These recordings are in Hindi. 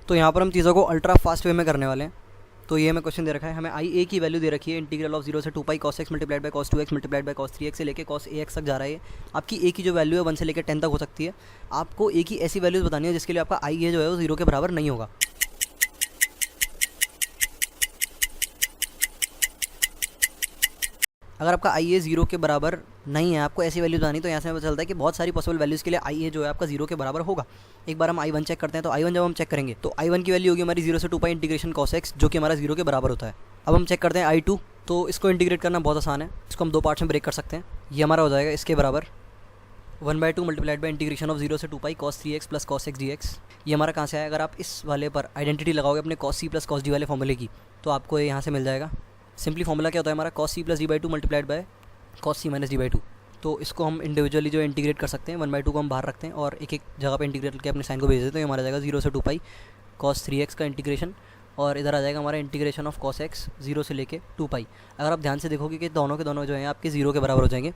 तो यहाँ पर हम चीज़ों को अल्ट्रा फास्ट वे में करने वाले हैं। तो ये हमें क्वेश्चन दे रखा है, हमें आई ए की वैल्यू दे रखी है, इंटीग्रल ऑफ 0 से 2 पाई cos x multiplied by cos 2x multiplied by cos 3x से लेके cos ax तक जा रहा है। आपकी ए की जो वैल्यू है 1 से लेकर 10 तक हो सकती है। आपको ए की ऐसी वैल्यूज़ बतानी है जिसके लिए आपका आई ए जो है वो 0 के बराबर नहीं होगा। अगर आपका आई ए 0 के बराबर नहीं है, आपको ऐसी वैल्यूज आनी, तो यहाँ से हमें पता चलता है कि बहुत सारी पॉसिबल वैल्यूज़ के लिए आई ए जो है आपका 0 के बराबर होगा। एक बार हम आई वन चेक करते हैं। तो आई वन जब हम चेक करेंगे तो आई वन की वैल्यू होगी हमारी 0 से 2 पाई इंटीग्रेशन cos x, जो कि हमारा 0 के बराबर होता है। अब हम चेक करते हैं आई टू। तो इसको इंटीग्रेट करना बहुत आसान है, इसको हम दो पार्ट्स में ब्रेक कर सकते हैं। ये हमारा हो जाएगा इसके बराबर 1/2 मल्टीप्लाइड बाई इंटीग्रेशन ऑफ 0 से 2 पाई cos 3x plus cos x dx। ये हमारा कहाँ से आया? अगर आप इस वाले पर आइडेंटिटी लगाओगे अपने cos c plus cos d वाले फॉर्मूले की, तो आपको ये यहाँ से मिल जाएगा। सिंपली फॉर्मूला क्या होता है हमारा? cos c plus d/2 multiplied by cos c minus d/2। तो इसको हम इंडिविजुअली जो इंटीग्रेट कर सकते हैं, 1/2 को हम बाहर रखते हैं और एक एक जगह पे इंटीग्रेट करके अपने साइन को भेज देते हैं। तो ये हमारा जाएगा 0 से 2 पाई cos 3x का इंटीग्रेशन, और इधर आ जाएगा हमारा इंटीग्रेशन ऑफ cos x 0 से लेके 2 पाई। अगर आप ध्यान से देखोगे कि दोनों के दोनों जो हैं आपके 0 के बराबर हो जाएंगे,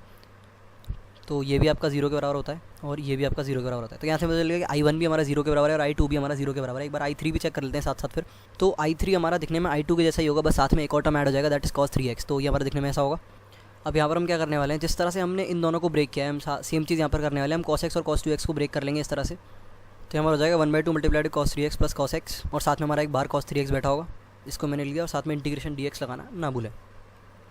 तो ये भी आपका 0 के बराबर होता है और ये भी आपका 0 के बराबर होता है। तो यहाँ से मुझे लगेगा कि i1 भी हमारा 0 के बराबर है और i2 भी हमारा 0 के बराबर है। एक बार i3 भी चेक कर लेते हैं साथ साथ फिर। तो i3 हमारा दिखने में i2 के जैसा ही होगा, बस साथ में एक और टर्म ऐड हो जाएगा, दैट इज cos 3x। तो ये हमारा दिखने में ऐसा होगा। अब यहाँ पर हम क्या करने वाले हैं, जिस तरह से हमने इन दोनों को ब्रेक किया है, हम सेम चीज़ यहाँ पर करने वाले हैं। हम cos x और cos 2x को ब्रेक कर लेंगे इस तरह से। तो हमारा हो जाएगा 1/2 multiplied cos 3x plus cos x, और साथ में हमारा एक बार cos 3x बैठा होगा, इसको मैंने लिया, और साथ में इंटीग्रेशन dx लगाना ना भूलें।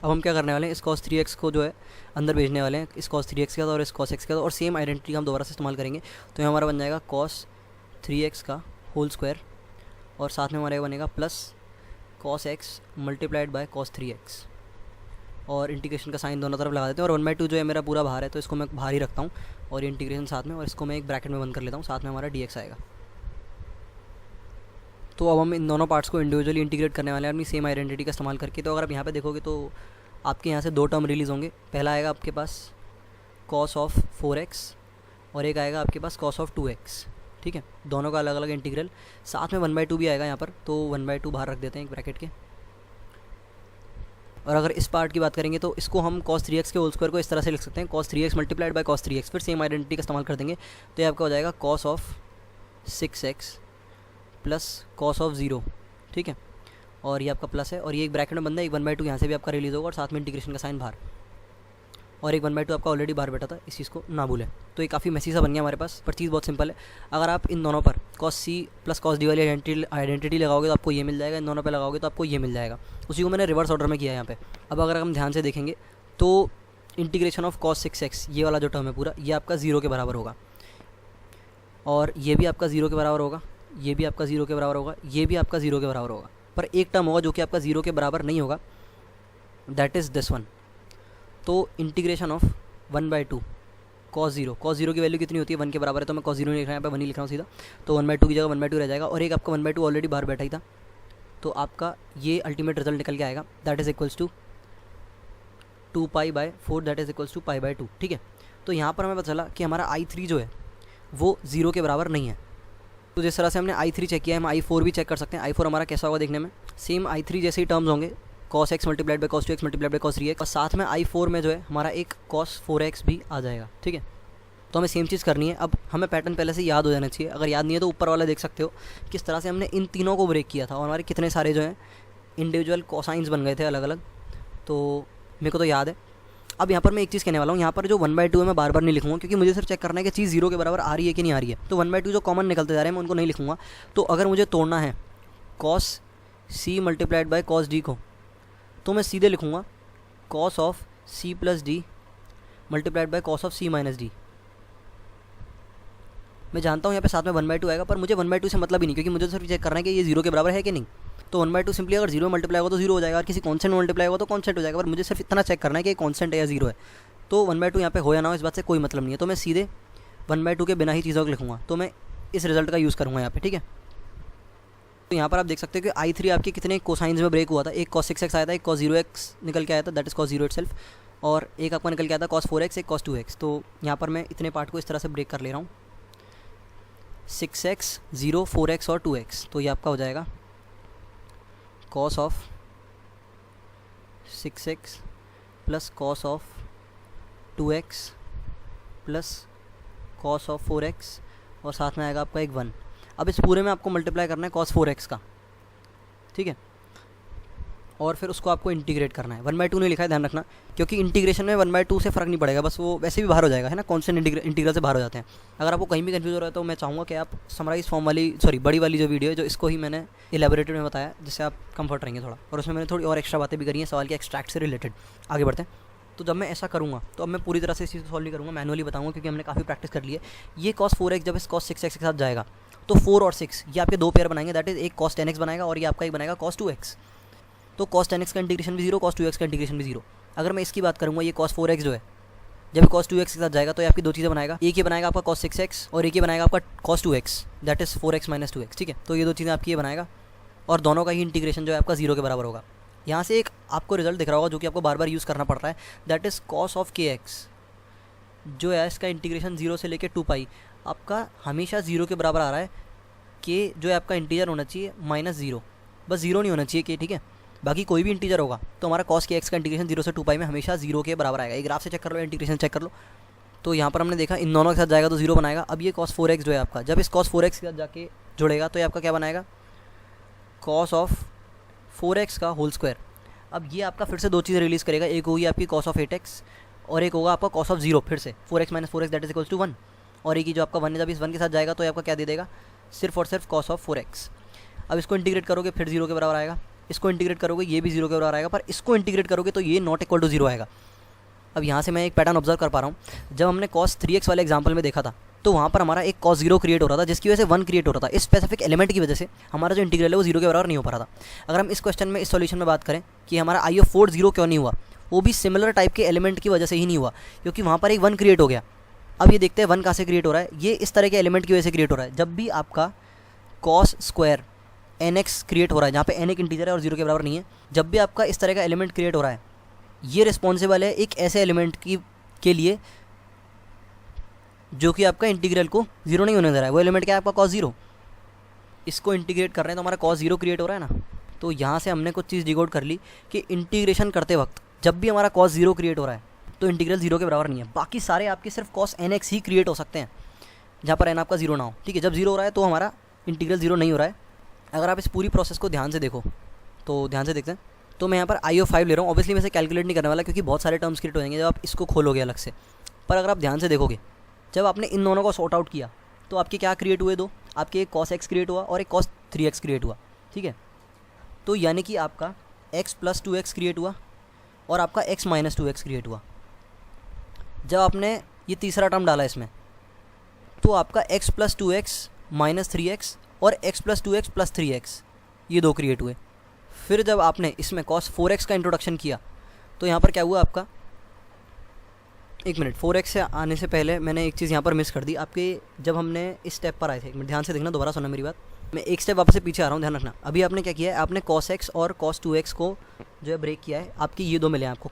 अब हम क्या करने वाले हैं, इस cos 3x को जो है अंदर भेजने वाले हैं, इस cos 3x के साथ और इस cos x के साथ, और सेम आइडेंटिटी हम दोबारा से इस्तेमाल करेंगे। तो हमारा बन जाएगा cos 3x का होल स्क्वायर, और साथ में हमारा बनेगा plus cos x multiplied by cos 3x, और इंटीग्रेशन का साइन दोनों तरफ लगा देते हैं। और 1/2 जो है मेरा पूरा बाहर है, तो इसको मैं बाहर ही रखता हूँ, और ये इंटीग्रेशन साथ में, और इसको मैं एक ब्रैकेट में बंद कर लेता हूँ, साथ में हमारा dx आएगा। तो अब हम इन दोनों पार्ट्स को इंडिविजुअली इंटीग्रेट करने वाले हैं अपनी सेम आइडेंटिटी का इस्तेमाल करके। तो अगर आप यहाँ पे देखोगे तो आपके यहाँ से दो टर्म रिलीज़ होंगे। पहला आएगा आपके पास cos ऑफ 4x, और एक आएगा आपके पास cos ऑफ 2x। ठीक है, दोनों का अलग अलग इंटीग्रल, साथ में 1/2 भी आएगा यहाँ पर, तो 1/2 बाहर रख देते हैं एक ब्रैकेट के। और अगर इस पार्ट की बात करेंगे तो इसको हम cos 3x के होल स्क्वायर को इस तरह से लिख सकते हैं, cos 3x multiplied by cos 3x, फिर सेम आइडेंटिटी का इस्तेमाल कर देंगे। तो ये आपका हो जाएगा cos of 6x plus cos of 0। ठीक है, और ये आपका प्लस है, और ये एक ब्रैकेट में बंदा है, एक 1/2 यहाँ से भी आपका रिलीज़ होगा, और साथ में इंटीग्रेशन का साइन बाहर, और एक 1/2 आपका ऑलरेडी बाहर बैठा था, इस चीज़ को ना भूलें। तो ये काफ़ी मैसी सा बन गया हमारे पास, पर चीज़ बहुत सिंपल है। अगर आप इन दोनों पर cos c plus cos d वाली आइडेंटिटी लगाओगे तो आपको ये मिल जाएगा, इन दोनों पर लगाओगे तो आपको ये मिल जाएगा। उसी को मैंने रिवर्स ऑर्डर में किया है यहाँ पे। अब अगर हम ध्यान से देखेंगे तो इंटीग्रेशन ऑफ cos 6x, ये वाला जो टर्म है पूरा, ये आपका 0 के बराबर होगा, और ये भी आपका 0 के बराबर होगा, ये भी आपका 0 के बराबर होगा, ये भी आपका 0 के बराबर होगा। पर एक टर्म होगा जो कि आपका 0 के बराबर नहीं होगा, दैट इज़ दिस वन। तो इंटीग्रेशन ऑफ 1/2 cos 0 की वैल्यू कितनी होती है? 1 के बराबर है, तो मैं cos 0 नहीं लिख रहा हूँ, यहाँ पे 1 ही लिख रहा हूँ सीधा। तो 1/2 की जगह 1/2 रह जाएगा, और एक आपका 1/2 ऑलरेडी बाहर बैठा ही था। तो आपका ये अल्टीमेट रिजल्ट निकल के आएगा, that is equals to 2 pi by 4, that is equals to pi by 2। ठीक है, तो यहाँ पर हमें पता चला कि हमारा i3 जो है वो 0 के बराबर नहीं है। तो जिस तरह से हमने i3 चेक किया है, हम i4 भी चेक कर सकते हैं। i4 हमारा कैसा होगा देखने में, सेम i3 जैसे ही टर्म्स होंगे, cos x multiplied by cos 2x multiplied by cos 3x, और साथ में i4 में जो है हमारा एक cos 4x भी आ जाएगा। ठीक है, तो हमें सेम चीज़ करनी है। अब हमें पैटर्न पहले से याद हो जाना चाहिए, अगर याद नहीं है तो ऊपर वाला देख सकते हो किस तरह से हमने इन तीनों को ब्रेक किया था, और हमारे कितने सारे जो हैं इंडिविजुअल कोसाइंस बन गए थे अलग अलग। तो मेरे को तो याद है। अब यहाँ पर मैं एक चीज़ कहने वाला हूँ, यहाँ पर जो 1/2 है मैं बार बार नहीं लिखूँगा, क्योंकि मुझे सिर्फ चेक करना है कि चीज़ 0 के बराबर आ रही है कि नहीं आ रही है। तो 1/2 जो कॉमन निकलते जा रहे हैं मैं उनको नहीं लिखूँगा। तो अगर मुझे तोड़ना है cos c multiplied by cos d को, तो मैं सीधे लिखूँगा cos of c plus d multiplied by cos of c minus d। मैं जानता हूँ यहाँ पे साथ में 1/2 आएगा, पर मुझे 1/2 से मतलब ही नहीं, क्योंकि मुझे सिर्फ चेक करना है कि ये 0 के बराबर है कि नहीं। तो 1/2 सिंपली अगर 0 मल्टीप्लाई होगा तो 0 हो जाएगा, और किसी कॉन्स्टेंट में मल्टीप्लाई होगा तो कॉन्स्टेंट हो जाएगा, पर मुझे सिर्फ इतना चेक करना है कि कॉन्स्टेंट है या 0 है। तो 1/2 यहाँ पे हो या ना हो इस बात से कोई मतलब नहीं है, तो मैं सीधे 1/2 के बिना ही चीज़ों को लिखूँगा। तो मैं इस रिजल्ट का यूज़ करूँगा यहाँ पे। ठीक है, तो यहाँ पर आप देख सकते हो कि i3 आपके कितने कोसाइंस में ब्रेक हुआ था। एक cos 6x आया था, एक cos 0x निकल के आया था, दैट इज़ cos 0 इटसेल्फ, और एक आपका निकल के आया था cos 4x, एक cos 2x। तो यहाँ पर मैं इतने पार्ट को इस तरह से ब्रेक कर ले रहा हूँ, 6x 0 4x और 2x। तो ये आपका हो जाएगा cos of 6x plus cos of 2x plus cos of 4x, और साथ में आएगा आपका एक 1। अब इस पूरे में आपको मल्टीप्लाई करना है cos 4x का, ठीक है, और फिर उसको आपको इंटीग्रेट करना है। 1/2 नहीं लिखा है, ध्यान रखना, क्योंकि इंटीग्रेशन में 1/2 से फ़र्क नहीं पड़ेगा, बस वो वैसे भी बाहर हो जाएगा, है ना, कॉन्स्टेंट इंटीग्रल से बाहर हो जाते हैं। अगर आपको कहीं भी कंफ्यूज हो रहा है तो मैं चाहूँगा कि आप समराइज फॉर्म वाली बड़ी वाली जो वीडियो है, जो इसको ही मैंने इलेबोरेटेड में बताया, जिससे आप कंफर्ट रहेंगे थोड़ा, और उसमें मैंने थोड़ी और एक्स्ट्रा बातें भी करी हैं सवाल के एक्सट्रैक्ट से रिलेटेड। आगे बढ़ते हैं। तो जब मैं ऐसा करूँगा तो अब मैं पूरी तरह से इस चीज़ को सॉल्व नहीं करूँगा, मैनुअली बताऊँगा, क्योंकि हमने काफ़ी प्रैक्टिस कर ली है। ये cos 4x जब इस cos 6x के साथ जाएगा तो 4 और 6 ये आपके दो पेयर बनाएंगे, दैट इज़ एक cos 10x बनाएगा और ये आपका एक बनाएगा cos 2x। तो cos 10x का इंटीग्रेशन भी 0, cos 2x का इंटीग्रेशन भी 0। अगर मैं इसकी बात करूँगा, ये cos 4x जो है जब cos 2x के साथ जाएगा तो ये आपकी दो चीज़ें बनाएगा, एक ये बनाएगा आपका cos 6x और एक ये बनाएगा आपका cos 2x, that is 4x - 2x, ठीक है। तो ये दो चीज़ें आपकी ये बनाएगा और दोनों का ही इंटीग्रेशन जो है आपका 0 के बराबर होगा। यहाँ से एक आपको रिजल्ट दिख रहा होगा जो कि आपको बार बार यूज़ करना पड़ रहा है, that is cos of kx जो है इसका इंटीग्रेशन 0 से लेकर 2π आपका हमेशा 0 के बराबर आ रहा है। k जो है आपका इंटीजर होना चाहिए -0, बस 0 नहीं होना चाहिए k, ठीक है। बाकी कोई भी इंटीजर होगा तो हमारा cos kx का इंटीग्रेशन 0 से 2π में हमेशा 0 के बराबर आएगा। एक ग्राफ से चेक कर लो, इंटीग्रेशन चेक कर लो। तो यहाँ पर हमने देखा इन दोनों के साथ जाएगा तो 0 बनाएगा। अब ये cos 4x जो है आपका जब इस cos 4x के साथ जाके जुड़ेगा तो ये आपका क्या बनाएगा, cos ऑफ 4x का होल स्क्वायर। अब ये आपका फिर से दो चीज़ें रिलीज़ करेगा, एक होगी आपकी cos ऑफ 8x और एक होगा आपका cos ऑफ 0, फिर से 4x - 4x that is equals to 1, और एक ही जो आपका 1 है जब इस 1 के साथ जाएगा तो ये आपका क्या दे देगा, सिर्फ और सिर्फ cos ऑफ 4x। अब इसको इंटीग्रेट करोगे फिर 0 के बराबर आएगा, इसको इंटीग्रेट करोगे ये भी 0 के बराबर आएगा, पर इसको इंटीग्रेट करोगे तो ये नॉट इक्वल टू 0 आएगा। अब यहाँ से मैं एक पैटर्न ऑब्जर्व कर पा रहा हूँ, जब हमने cos 3x वाले एग्जाम्पल में देखा था तो वहाँ पर हमारा एक cos 0 क्रिएट हो रहा था, जिसकी वजह से 1 क्रिएट हो रहा था। इस स्पेसिफिक एलिमेंट की वजह से हमारा जो इंटीग्रल है वो 0 के बराबर नहीं हो पा रहा था। अगर हम इस क्वेश्चन में इस सॉल्यूशन में बात करें कि हमारा I ऑफ 4 0 क्यों नहीं हुआ, वो भी सिमिलर टाइप के एलिमेंट की वजह से ही नहीं हुआ, क्योंकि वहाँ पर एक 1 क्रिएट हो गया। अब ये देखते हैं 1 कहाँ से क्रिएट हो रहा है, ये इस तरह के एलिमेंट की वजह से क्रिएट हो रहा है। जब भी आपका cos स्क्वायर nx क्रिएट हो रहा है, जहाँ पे n एक इंटीजर है और 0 के बराबर नहीं है, जब भी आपका इस तरह का एलिमेंट क्रिएट हो रहा है, ये रिस्पॉन्सिबल है एक ऐसे एलिमेंट के लिए जो कि आपका इंटीग्रल को 0 नहीं होने दे रहा है। वो एलिमेंट क्या है आपका cos 0। इसको इंटीग्रेट कर रहे हैं तो हमारा cos 0 क्रिएट हो रहा है ना। तो यहाँ से हमने कुछ चीज़ डिकोड कर ली कि इंटीग्रेशन करते वक्त जब भी हमारा cos 0 क्रिएट हो रहा है तो इंटीग्रल 0 के बराबर नहीं है। बाकी सारे आपके सिर्फ cos nx ही क्रिएट हो सकते हैं जहाँ पर n आपका 0 ना हो, ठीक है। जब 0 हो रहा है तो हमारा इंटीग्रल 0 नहीं हो रहा है। अगर आप इस पूरी प्रोसेस को ध्यान से देखो तो ध्यान से देखते हैं, तो मैं यहाँ पर I ऑफ 5 ले रहा हूँ। ऑब्वियसली मैं इसे कैलकुलेट नहीं करने वाला क्योंकि बहुत सारे टर्म्स क्रिएट हो जाएंगे जब आप इसको खोलोगे अलग से। पर अगर आप ध्यान से देखोगे, जब आपने इन दोनों को सॉर्ट आउट किया तो आपके क्या क्रिएट हुए, दो आपके एक cos x क्रिएट हुआ और एक cos 3x क्रिएट हुआ, ठीक है। तो यानी कि आपका x + 2x क्रिएट हुआ और आपका x - 2x क्रिएट हुआ। जब आपने ये तीसरा टर्म डाला इसमें तो आपका x + 2x - 3x और x + 2x + 3x ये दो क्रिएट हुए। फिर जब आपने इसमें cos 4x का इंट्रोडक्शन किया तो यहाँ पर क्या हुआ आपका, एक मिनट, 4x से आने से पहले मैंने एक चीज़ यहाँ पर मिस कर दी आपके, जब हमने इस स्टेप पर आए थे। एक मिनट ध्यान से देखना, दोबारा सुनना मेरी बात, मैं एक स्टेप वापस से पीछे आ रहा हूँ, ध्यान रखना। अभी आपने क्या किया है, आपने cos x और cos 2x को जो है ब्रेक किया है, आपके ये दो मिले हैं आपको,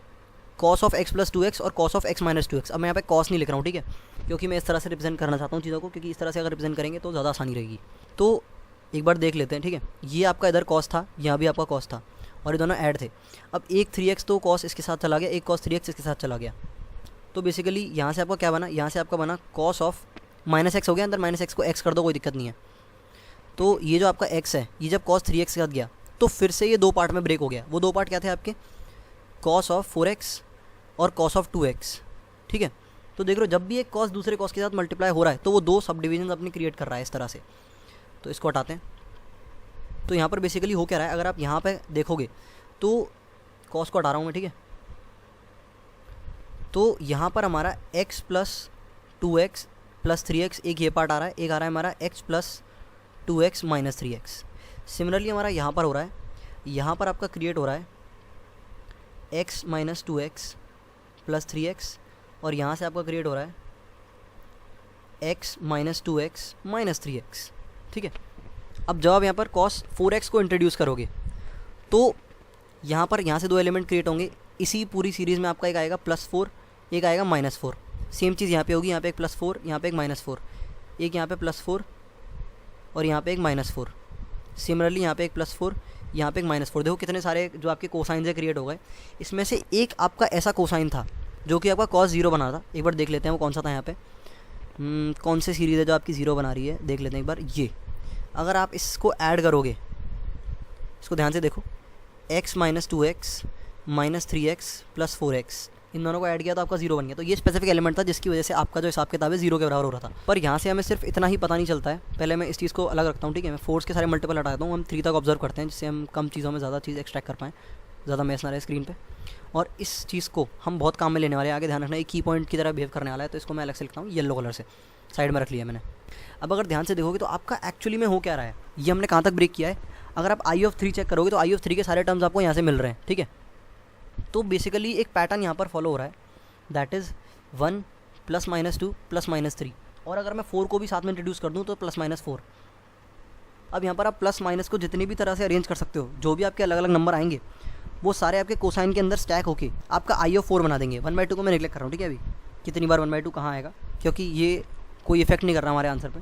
cos ऑफ x + 2x और cos ऑफ x - 2x। अब मैं यहाँ पे cos नहीं लिख रहा हूँ, ठीक है, क्योंकि मैं इस तरह से रिप्रेजेंट करना चाहता हूँ चीज़ों को, क्योंकि इस तरह से अगर रिप्रेजेंट करेंगे तो ज़्यादा आसानी रहेगी। तो एक बार देख लेते हैं, ठीक है। ये आपका इधर cos था, यहाँ भी आपका cos था और ये दोनों ऐड थे। अब एक 3x तो cos इसके साथ चला गया, एक cos 3x इसके साथ चला गया। तो बेसिकली यहाँ से आपका क्या बना, यहाँ से आपका बना cos ऑफ -x हो गया, अंदर -x को x कर दो, कोई दिक्कत नहीं है। तो ये जो आपका x है, ये जब cos 3x के साथ गया तो फिर से ये दो पार्ट में ब्रेक हो गया। वो दो पार्ट क्या थे आपके, cos ऑफ 4x और cos ऑफ 2x, ठीक है। तो देख लो, जब भी एक cos दूसरे cos के साथ मल्टीप्लाई हो रहा है तो वो दो सब डिविजन अपनी क्रिएट कर रहा है इस तरह से। तो इसको हटाते हैं। तो यहाँ पर बेसिकली हो क्या रहा है, अगर आप यहाँ पे देखोगे तो cos को हटा रहा हूँ मैं, ठीक है। तो यहाँ पर हमारा x + 2x + 3x एक ये पार्ट आ रहा है, एक आ रहा है हमारा x + 2x - 3x। सिमिलरली हमारा यहाँ पर हो रहा है, यहाँ पर आपका क्रिएट हो रहा है x - 2x + 3x और यहाँ से आपका क्रिएट हो रहा है x - 2x - 3x, ठीक है। अब जब आप यहाँ पर cos 4x को इंट्रोड्यूस करोगे तो यहाँ से दो एलिमेंट क्रिएट होंगे। इसी पूरी सीरीज़ में आपका एक आएगा +4, एक आएगा -4। सेम चीज़ यहाँ पे होगी, यहाँ पे एक +4, यहाँ पे एक -4, एक यहाँ पे +4 और यहाँ पे एक -4। सिमिलरली यहाँ पे एक +4, यहाँ पे एक -4। देखो कितने सारे जो आपके कोसाइन से क्रिएट हो गए। इसमें से एक आपका ऐसा कोसाइन था जो कि आपका cos 0 बना था। एक बार देख लेते हैं वो कौन सा था। यहाँ पे कौन सी सीरीज़ है जो आपकी 0 बना रही है, देख लेते हैं एक बार। ये अगर आप इसको ऐड करोगे, इसको ध्यान से देखो, x minus 2x minus 3x plus 4x, इन दोनों को ऐड किया तो आपका 0 बन गया। तो ये स्पेसिफिक एलिमेंट था जिसकी वजह से आपका जो हिसाब किताब है 0 के बराबर हो रहा था। पर यहाँ से हमें सिर्फ इतना ही पता नहीं चलता है, पहले मैं इस चीज़ को अलग रखता हूँ, ठीक है। मैं 4 के सारे मल्टीपल हटा देता हूँ, हम 3 तक ऑब्जर्व करते हैं, जिससे हम कम चीज़ों में ज़्यादा चीज़ एक्सट्रैक्ट कर पाएँ, ज़्यादा मैस ना रहे स्क्रीन पे। और इस चीज़ को हम बहुत काम में लेने वाले हैं, आगे ध्यान रखना, एक की पॉइंट की तरह बिहेव करने वाला है। तो इसको मैं अलग से लिखता हूँ येलो कलर से, साइड में रख लिया मैंने। अब अगर ध्यान से देखोगे तो आपका एक्चुअली में हो क्या रहा है, ये हमने कहाँ तक ब्रेक किया है। अगर आप आई ऑफ 3 चेक करोगे तो आई ऑफ 3 के सारे टर्म्स आपको यहाँ से मिल रहे हैं, ठीक है। तो बेसिकली एक पैटर्न यहाँ पर फॉलो हो रहा है, that is 1 plus minus 2 plus minus 3। और अगर मैं 4 को भी साथ में इंट्रोड्यूस कर दूँ तो प्लस माइनस 4। अब यहाँ पर आप प्लस माइनस को जितनी भी तरह से अरेंज कर सकते हो, जो भी आपके अलग अलग नंबर आएंगे वो सारे आपके कोसाइन के अंदर स्टैक होके आपका आई ऑफ 4 बना देंगे। 1/2 को मैं नेगलेक्ट कर रहा हूँ, ठीक है। अभी कितनी बार 1/2 कहाँ आएगा, क्योंकि ये कोई इफेक्ट नहीं कर रहा हमारे आंसर पे,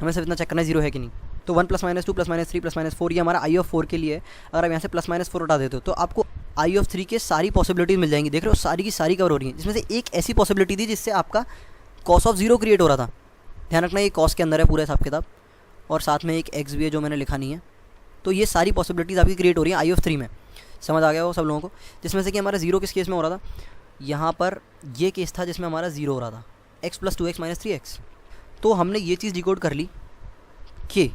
हमें सिर्फ इतना चेक करना है 0 है कि नहीं। तो 1 plus minus 2 plus minus 3 plus minus 4 ये हमारा आई ऑफ 4 के लिए है। अगर आप यहाँ से प्लस माइनस 4 उठा देते हो तो आपको आई ऑफ 3 के सारी पॉसिबिलिटीज़ मिल जाएंगी। देख रहे हो, सारी की सारी कवर हो रही है, जिसमें से एक ऐसी पॉसिबिलिटी थी जिससे आपका कॉस ऑफ 0 क्रिएट हो रहा था। ध्यान रखना, ये कॉस के अंदर है पूरा हिसाब किताब, और साथ में एक एक्स भी है जो मैंने लिखा नहीं है। तो ये सारी पॉसिबिलिटीज़ आपकी क्रिएट हो रही हैं आई ऑफ 3 में। समझ आ गया वो सब लोगों को, जिसमें से कि हमारा 0 किस केस में हो रहा था, यहाँ पर ये केस था जिसमें हमारा 0 हो रहा था, x plus 2x minus 3x। तो हमने ये चीज़ डिकोड कर ली कि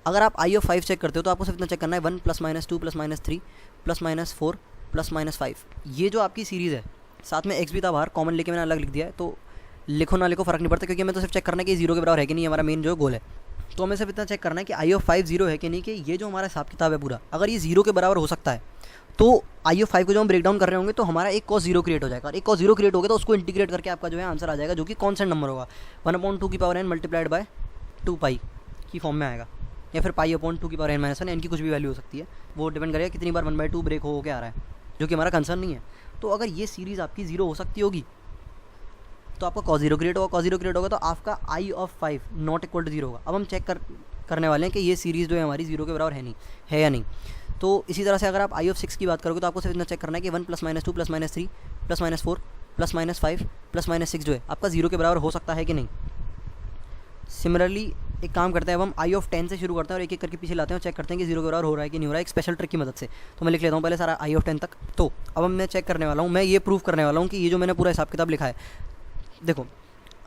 अगर आप आई ऑफ 5 चेक करते हो तो आपको सिर्फ इतना चेक करना है 1 plus minus 2 plus minus 3 plus minus 4 plus minus 5। ये जो आपकी सीरीज़ है, साथ में x भी था बाहर, कॉमन लेके मैंने अलग लिख दिया है। तो लिखो ना लिखो फ़र्क नहीं पड़ता, क्योंकि हमें तो सिर्फ चेक करना है कि 0 के बराबर है कि नहीं, हमारा मेन जो गोल है। तो हमें सिर्फ इतना चेक करना है कि आई ऑफ 5 0 है कि नहीं, कि ये जो हमारा हिसाब किताब है पूरा, अगर ये 0 के बराबर हो सकता है तो आई ऑफ 5 को जो हम ब्रेक डाउन कर रहे होंगे तो हमारा एक कॉस 0 क्रिएट हो जाएगा। और एक कॉस 0 क्रिएट हो गया तो उसको इंटीग्रेट करके आपका जो है आंसर आ जाएगा, जो कि कॉन्स्टेंट नंबर होगा, 1/2 की पावर n मल्टीप्लाइड बाय 2 पाई की फॉर्म में आएगा, या फिर पाई/2 की पावर n माइनस 1। n की कुछ भी वैल्यू हो सकती है, वो डिपेंड करेगा कितनी बार 1/2 ब्रेक हो के आ रहा है, जो कि हमारा कंसर्न नहीं है। तो अगर ये सीरीज़ आपकी 0 हो सकती होगी तो आपका कॉस 0 क्रिएट होगा, कॉस 0 क्रिएट होगा तो आपका आई ऑफ 5 नॉट इक्वल टू 0 होगा। अब हम चेक करने वाले हैं कि ये सीरीज़ जो है हमारी 0 के बराबर है या नहीं। तो इसी तरह से अगर आप आई ऑफ 6 की बात करोगे तो आपको सिर्फ इतना चेक करना है कि 1 plus minus 2 plus minus 3 plus minus 4 plus minus 5 plus minus 6 जो है आपका 0 के बराबर हो सकता है कि नहीं। सिमिलरली एक काम करते हैं, अब हम आई ऑफ 10 से शुरू करते हैं और एक एक करके पीछे लाते हैं और चेक करते हैं कि 0 के बराबर हो रहा है कि नहीं हो रहा है, एक स्पेशल ट्रिक की मदद से। तो मैं लिख लेता हूँ पहले सारा आई ऑफ 10 तक। तो अब मैं चेक करने वाला हूँ, मैं ये प्रूव करने वाला हूँ कि ये जो मैंने पूरा हिसाब किताब लिखा है, देखो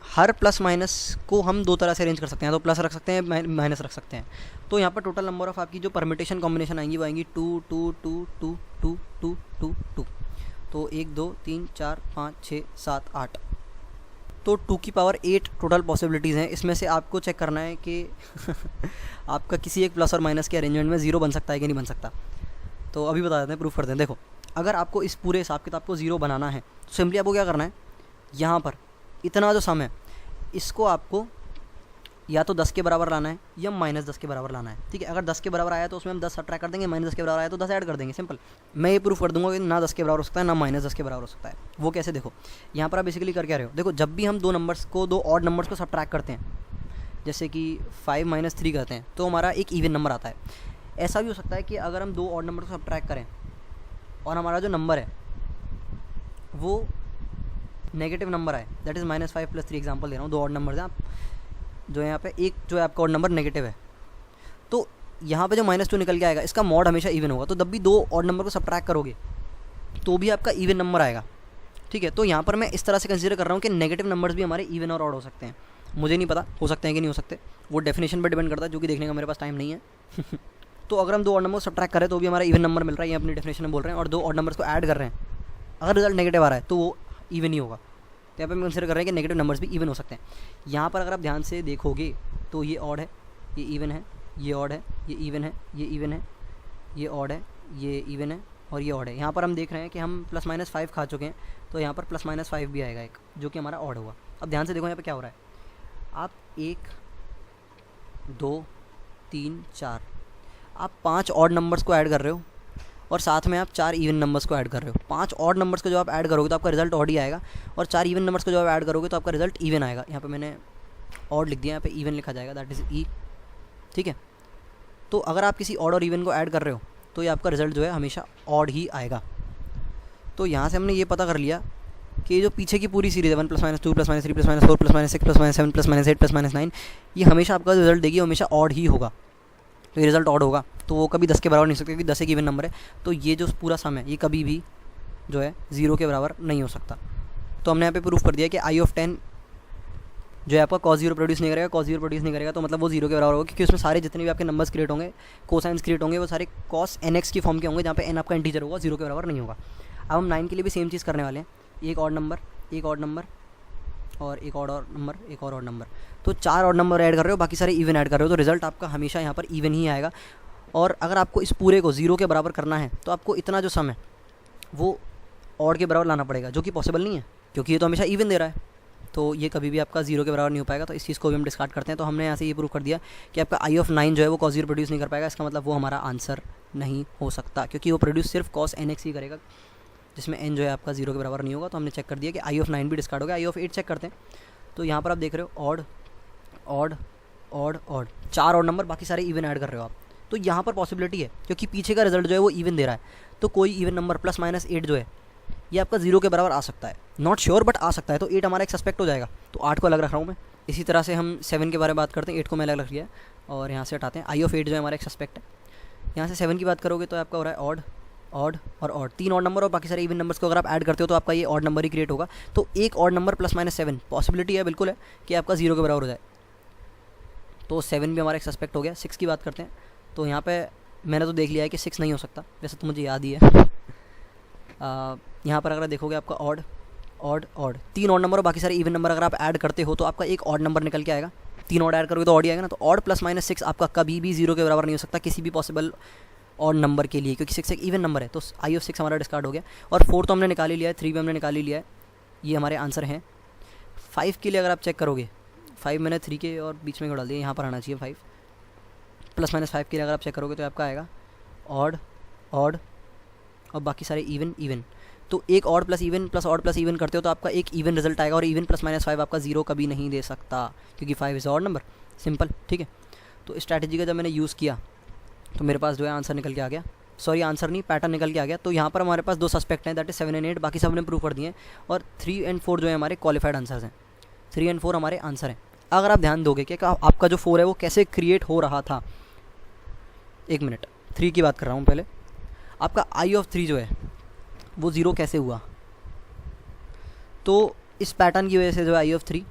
हर प्लस माइनस को हम दो तरह से अरेंज कर सकते हैं, तो प्लस रख सकते हैं, माइनस रख सकते हैं। तो यहाँ पर टोटल नंबर ऑफ आपकी जो परमिटेशन कॉम्बिनेशन आएंगी वो आएंगी 2 2 2 2 2 2 2 2। तो 1 2 3 4 5 6 7 8, तो 2 की पावर 8 टोटल पॉसिबिलिटीज़ हैं। इसमें से आपको चेक करना है कि आपका किसी एक प्लस और माइनस के अरेंजमेंट में 0 बन सकता है कि नहीं बन सकता। तो अभी बता देते हैं, प्रूफ करते हैं। देखो, अगर आपको इस पूरे हिसाब किताब को 0 बनाना है तो सिंपली आपको क्या करना है, यहाँ पर इतना जो सम है इसको आपको या तो 10 के बराबर लाना है या माइनस 10 के बराबर लाना है, ठीक है। अगर 10 के बराबर आया तो उसमें हम 10 सब्ट्रैक्ट कर देंगे, माइनस 10 के बराबर आया तो 10 ऐड कर देंगे, सिंपल। मैं ये प्रूफ कर दूंगा कि ना 10 के बराबर हो सकता है ना माइनस 10 के बराबर हो सकता है। वो कैसे, देखो यहाँ पर आप बेसिकली कर क्या रहे हो, देखो जब भी हम दो ऑड नंबर्स को सब्ट्रैक्ट करते हैं, जैसे कि 5 माइनस 3 करते हैं, तो हमारा एक इवन नंबर आता है। ऐसा भी हो सकता है कि अगर हम दो ऑड नंबर को सब्ट्रैक्ट करें और हमारा जो नंबर है वो नेगेटिव नंबर आए, दैट इज़ -5 + 3 एग्जांपल दे रहा हूँ। दो ऑड नंबर हैं आप, जो यहाँ पे एक जो है आपका ऑड नंबर नेगेटिव है, तो यहाँ पे जो -2 निकल के आएगा इसका मॉड हमेशा इवन होगा। तो जब भी दो ऑड नंबर को सब्ट्रैक्ट करोगे तो भी आपका इवन नंबर आएगा, ठीक है। तो यहाँ पर मैं इस तरह से कंसीडर कर रहा हूँ कि नेगेटिव नंबर्स भी हमारे इवन और ऑड हो सकते हैं। मुझे नहीं पता हो सकते हैं कि नहीं हो सकते, वो डेफिनेशन पर डिपेंड करता है, जो कि देखने का मेरे पास टाइम नहीं है। तो अगर हम दो ऑड नंबर को सब्ट्रैक्ट करें तो भी हमारा इवन नंबर मिल रहा है, ये अपनी डेफिनेशन में बोल रहे हैं। और दो ऑड नंबर्स को ऐड कर रहे हैं, अगर रिजल्ट नेगेटिव आ रहा है तो वो इवन ही होगा। तो यहाँ पर हम कंसिडर कर रहे हैं कि नेगेटिव नंबर्स भी इवन हो सकते हैं। यहाँ पर अगर आप ध्यान से देखोगे तो ये ऑड है, ये इवन है, ये ऑड है, ये इवन है, ये इवन है, ये ऑड है, ये इवन है और ये ऑड है। यहाँ पर हम देख रहे हैं कि हम +-5 खा चुके हैं, तो यहाँ पर +-5 भी आएगा एक, जो कि हमारा ऑड होगा। अब ध्यान से देखो यहाँ पर क्या हो रहा है, आप 1 2 3 4 आप 5 ऑड नंबर्स को ऐड कर रहे हो और साथ में आप 4 इवन नंबर्स को ऐड कर रहे हो। 5 ऑड नंबर्स को जो आप ऐड करोगे तो आपका रिजल्ट ऑड ही आएगा, और 4 इवन नंबर्स को जो आप ऐड करोगे तो आपका रिजल्ट इवन आएगा। यहाँ पे मैंने ऑड लिख दिया, यहाँ पे इवन लिखा जाएगा, दैट इज़ ई, ठीक है। तो अगर आप किसी ऑड और इवन को ऐड कर रहे हो तो ये आपका रिजल्ट जो है हमेशा ऑड ही आएगा। तो यहाँ से हमने ये पता कर लिया कि जो पीछे की पूरी सीरीज है 1 + -2 + -3 + -4 + -6 + -7 + -8 + -9, ये हमेशा आपका रिजल्ट देगी, हमेशा ऑड ही होगा। तो ये रिजल्ट ऑड होगा, तो वो कभी 10 के बराबर नहीं हो सकता, क्योंकि 10 एक इवन नंबर है। तो ये जो पूरा सम है ये कभी भी जो है 0 के बराबर नहीं हो सकता। तो हमने यहाँ पे प्रूफ कर दिया कि आई ऑफ 10 जो है आपका cos 0 प्रोड्यूस नहीं करेगा, cos 0 प्रोड्यूस नहीं करेगा, तो मतलब वो 0 के बराबर होगा, क्योंकि उसमें सारे जितने भी आपके नंबर्स क्रिएट होंगे, कोसाइंस क्रिएट होंगे, वो सारे cos nx की फॉर्म के होंगे, जहाँ पे n आपका इंटीजर होगा, 0 के बराबर नहीं होगा। अब हम 9 के लिए भी सेम चीज़ करने वाले हैं, एक ऑड नंबर, एक ऑड नंबर और एक और नंबर, एक और नंबर। तो 4 ऑड नंबर ऐड कर रहे हो, बाकी सारे इवन ऐड कर रहे हो, तो रिजल्ट आपका हमेशा यहाँ पर इवन ही आएगा। और अगर आपको इस पूरे को 0 के बराबर करना है तो आपको इतना जो सम है वो ऑड के बराबर लाना पड़ेगा, जो कि पॉसिबल नहीं है, क्योंकि ये तो हमेशा इवन दे रहा है। तो ये कभी भी आपका 0 के बराबर नहीं हो पाएगा। तो इस चीज़ को भी हम डिस्कार्ड करते हैं। तो हमने यहाँ से ये प्रूव कर दिया कि आपका आई ऑफ 9 जो है वो cos 0 प्रोड्यूस नहीं कर पाएगा। इसका मतलब वो हमारा आंसर नहीं हो सकता, क्योंकि वो प्रोड्यूस सिर्फ cos nx ही करेगा, जिसमें n जो है आपका 0 के बराबर नहीं होगा। तो हमने चेक कर दिया कि आई ऑफ 9 भी डिस्कार्ड हो गया। आई ऑफ 8 चेक करते हैं। तो यहाँ पर आप देख रहे हो odd odd odd odd, 4 odd number, बाकी सारे इवन ऐड कर रहे हो आप। तो यहाँ पर पॉसिबिलिटी है, क्योंकि पीछे का रिजल्ट जो है वो इवन दे रहा है, तो कोई इवन नंबर +-8 जो है ये आपका 0 के बराबर आ सकता है। नॉट श्योर बट आ सकता है। तो 8 हमारा एक सस्पेक्ट हो जाएगा, तो 8 को अलग रख रहा हूँ मैं। इसी तरह से हम 7 के बारे में बात करते हैं, 8 को मैं अलग रख लिया है और यहाँ से हटाते हैं। आई ऑफ 8 जो है हमारा एक सस्पेक्ट है। यहाँ से 7 की बात करोगे तो आपका हो रहा है ऑड ऑड और ऑड, 3 ऑड नंबर और बाकी सारे इवन नंबर्स को अगर आप ऐड करते हो तो आपका ये ऑड नंबर ही क्रिएट होगा। तो एक ऑड नंबर +-7 पॉसिबिलिटी है, बिल्कुल है, कि आपका 0 के बराबर हो जाए। तो 7 भी हमारा एक सस्पेक्ट हो गया। 6 की बात करते हैं। तो यहाँ पे मैंने तो देख लिया है कि 6 नहीं हो सकता, वैसे तो मुझे याद ही है। यहाँ पर अगर देखोगे आपका odd odd odd, 3 odd number और बाकी सारे इवन नंबर अगर आप ऐड करते हो तो आपका एक ऑड नंबर निकल के आएगा। 3 ऑड ऐड करोगे तो ऑड ही आएगा ना। तो ऑड +-6 आपका कभी भी 0 के बराबर नहीं हो सकता किसी भी पॉसिबल ऑड नंबर के लिए, क्योंकि 6 एक इवन नंबर है। तो आई ऑफ 6 हमारा डिस्कार्ड हो गया। और 4 तो हमने निकाल ही लिया है, 3 भी हमने निकाल ही लिया है। ये हमारे आंसर हैं। 5 के लिए अगर आप चेक करोगे, 5 मैंने 3 के और बीच में डाल दिया, यहाँ पर आना चाहिए 5। +-5 के लिए अगर आप चेक करोगे तो आपका आएगा ऑड ऑड और बाकी सारे इवन इवन। तो एक odd plus even plus odd plus even करते हो तो आपका एक इवन रिजल्ट आएगा, और इवन +-5 आपका 0 कभी नहीं दे सकता, क्योंकि 5 इज़ ऑड नंबर। सिंपल, ठीक है। तो स्ट्रैटेजी का जब मैंने यूज़ किया तो मेरे पास जो है आंसर निकल के आ गया। सॉरी, आंसर नहीं, पैटर्न निकल के आ गया। तो यहाँ पर हमारे पास 2 सस्पेक्ट हैं, दैट इज 7 और 8, बाकी सब हमने प्रूव कर दिए हैं। और 3 और 4 जो है हमारे क्वालिफाइड आंसर्स हैं। 3 और 4 हमारे आंसर हैं। अगर आप ध्यान दोगे कि आपका जो 4 है वो कैसे क्रिएट हो रहा था, 1 मिनट, 3 की बात कर रहा हूँ पहले। आपका आई ऑफ 3 जो है वो 0 कैसे हुआ, तो इस पैटर्न की वजह से जो आई ऑफ 3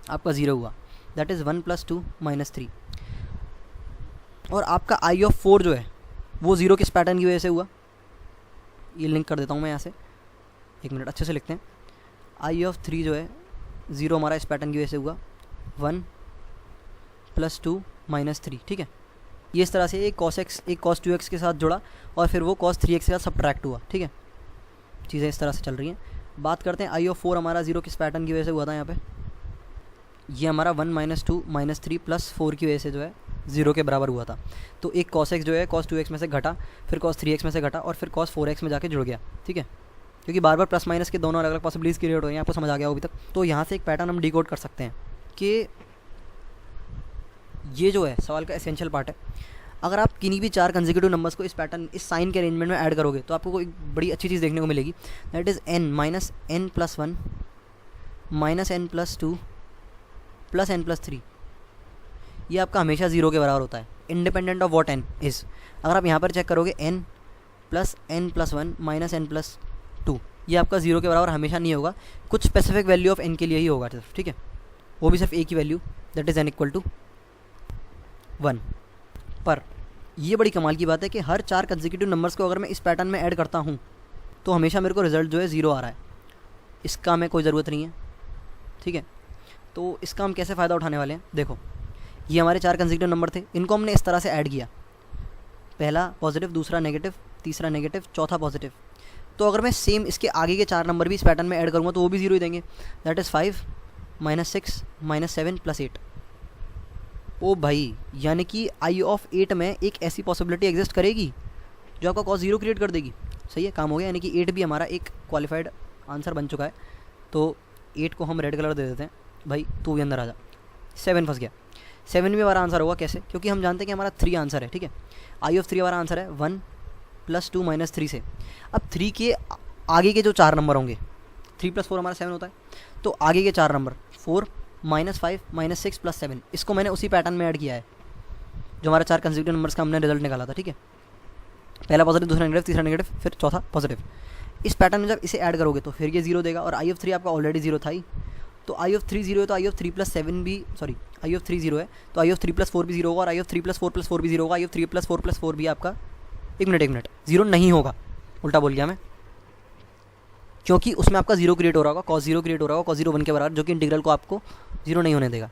आपका 0 हुआ, दैट इज़ 1 + 2 - 3। और आपका आई ऑफ 4 जो है वो 0 किस पैटर्न की वजह से हुआ, ये लिंक कर देता हूँ मैं यहाँ से, 1 मिनट, अच्छे से लिखते हैं। आई ऑफ 3 जो है 0 हमारा इस पैटर्न की वजह से हुआ, 1 + 2 - 3, ठीक है। ये इस तरह से एक cos x एक cos 2x के साथ जुड़ा और फिर वो cos 3x के साथ सब्ट्रैक्ट हुआ, ठीक है। चीज़ें इस तरह से चल रही हैं। बात करते हैं आई ऑफ 4 हमारा 0 किस पैटर्न की वजह से हुआ था। यहाँ पे ये हमारा 1 - 2 - 3 + 4 की वजह से जो है 0 के बराबर हुआ था। तो एक cos x जो है cos 2x में से घटा, फिर cos 3x में से घटा और फिर cos 4x में जाके जुड़ गया, ठीक है। क्योंकि बार बार प्लस माइनस के दोनों अलग अलग पॉसिबिलिटीज़ क्रिएट हो रही हैं, आपको समझ आ गया हो अभी तक। तो यहाँ से एक पैटर्न हम डिकोड कर सकते हैं कि ये जो है सवाल का एसेंशियल पार्ट है। अगर आप किन्हीं भी 4 कंसेक्यूटिव नंबर्स को इस पैटर्न, इस साइन के अरेंजमेंट में ऐड करोगे तो आपको एक बड़ी अच्छी चीज़ देखने को मिलेगी, that is n - n + 1 - n + 2 + n + 3। ये आपका हमेशा 0 के बराबर होता है, independent of what n is. अगर आप यहाँ पर चेक करोगे n + n + 1 - n + 2, ये आपका 0 के बराबर हमेशा नहीं होगा, कुछ स्पेसिफिक वैल्यू ऑफ n के लिए ही होगा सिर्फ, ठीक है। वो भी सिर्फ एक ही वैल्यू, दैट इज़ n = 1। पर ये बड़ी कमाल की बात है कि हर 4 कंसेक्यूटिव नंबर्स को अगर मैं इस पैटर्न में ऐड करता हूँ तो हमेशा मेरे को रिजल्ट जो है 0 आ रहा है। इसका हमें कोई ज़रूरत नहीं है, ठीक है। तो इसका हम कैसे फ़ायदा उठाने वाले हैं, देखो ये हमारे 4 कंसेक्यूटिव नंबर थे, इनको हमने इस तरह से ऐड किया, पहला पॉजिटिव, दूसरा नेगेटिव, तीसरा नेगेटिव, चौथा पॉजिटिव। तो अगर मैं सेम इसके आगे के 4 नंबर भी इस पैटर्न में ऐड करूँगा तो वो भी 0 ही देंगे, दैट इज़ 5 - 6 - 7 + 8। ओ भाई, यानी कि आई ऑफ 8 में एक ऐसी पॉसिबिलिटी एग्जिस्ट करेगी जो आपका cos 0 क्रिएट कर देगी। सही है, काम हो गया। यानी कि 8 भी हमारा एक क्वालिफाइड आंसर बन चुका है। तो 8 को हम रेड कलर दे देते हैं, भाई तू भी अंदर आ जा। 7 फंस गया। 7 भी हमारा आंसर होगा, कैसे, क्योंकि हम जानते हैं कि हमारा 3 आंसर है, ठीक है। आई ऑफ 3 हमारा आंसर है 1 + 2 - 3 से। अब 3 के आगे के जो 4 नंबर होंगे, 3 + 4 हमारा 7 होता है। तो आगे के 4 नंबर 4 -5 -6 + 7, इसको मैंने उसी पैटर्न में ऐड किया है जो हमारा 4 कंसेक्यूटिव नंबर्स का हमने रिजल्ट निकाला था, ठीक है। पहला पॉजिटिव, दूसरा नेगेटिव, तीसरा नेगेटिव, फिर चौथा पॉजिटिव। इस पैटर्न में जब इसे ऐड करोगे तो फिर ये 0 देगा, और I(3) आपका ऑलरेडी 0 था ही, तो I(3) 0 है तो I(3 + 7 भी, सॉरी I(3) 0 है तो I(3 + 4 भी 0 होगा, और I(3 + 4 + 4 भी 0 होगा, I(3 + 4 + 4 भी आपका, एक मिनट 0 नहीं होगा, उल्टा बोल गया मैं, क्योंकि उसमें आपका 0 क्रिएट हो रहा होगा, cos 0 क्रिएट हो रहा होगा, cos 0 1 के बराबर, जो कि इंटीग्रल को आपको 0 नहीं होने देगा।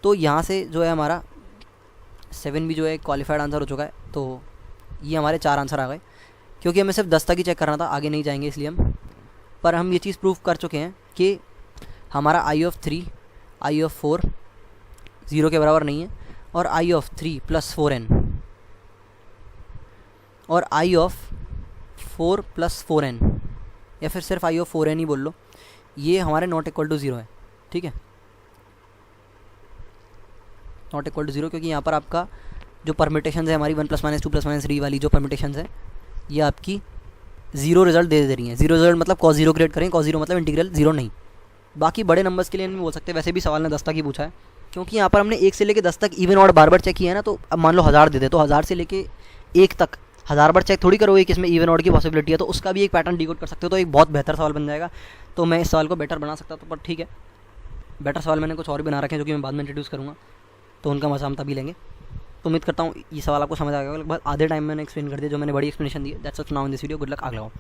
तो यहाँ से जो है हमारा 7 भी जो है क्वालिफाइड आंसर हो चुका है। तो ये हमारे 4 आंसर आ गए, क्योंकि हमें सिर्फ 10 तक ही चेक करना था, आगे नहीं जाएंगे इसलिए हम, पर हम ये चीज़ प्रूव कर चुके हैं कि हमारा I(3) I(4) 0 के बराबर नहीं है, और I(3) + 4n और I(4 + 4n, या फिर सिर्फ I(4n) ही बोल लो, ये हमारे नॉट इक्वल टू 0 है, ठीक है, नॉट इक्वल टू 0, क्योंकि यहाँ पर आपका जो परमिटेशन है हमारी 1 + -2 + -3 वाली जो परमिटेशन है, ये आपकी 0 रिजल्ट दे रही हैं। 0 रिजल्ट मतलब cos 0 क्रिएट करें, cos 0 मतलब इंटीग्रल 0 नहीं। बाकी बड़े नंबर्स के लिए नहीं बोल सकते, वैसे भी सवाल ने 10 तक ही पूछा है, क्योंकि यहाँ पर हमने 1 से लेके 10 तक इवन ऑड बार बार चेक किया है ना, तो अब मान लो 1000 दे दे, तो 1000 से लेके 1 तक 1000 बार चेक थोड़ी करोगे कि इसमें इवन ऑड की पॉसिबिलिटी है, तो उसका भी एक पैटर्न डिकोड कर सकते हो, तो एक बहुत बेहतर सवाल बन जाएगा। तो मैं इस सवाल को बेटर बना सकता था, पर ठीक है, बेटर सवाल मैंने कुछ और भी बना रखे हैं जो कि मैं बाद में इंट्रोड्यूस करूँगा, तो उनका मजा हम तभी लेंगे। तो उम्मीद करता हूँ ये सवाल आपको समझ आ गया, लगभग आधे टाइम मैंने एक्सप्लेन कर दिया, जो मैंने बड़ी एक्सप्लेनेशन दी है। That's it now in this video, good luck, आगे लगाओ।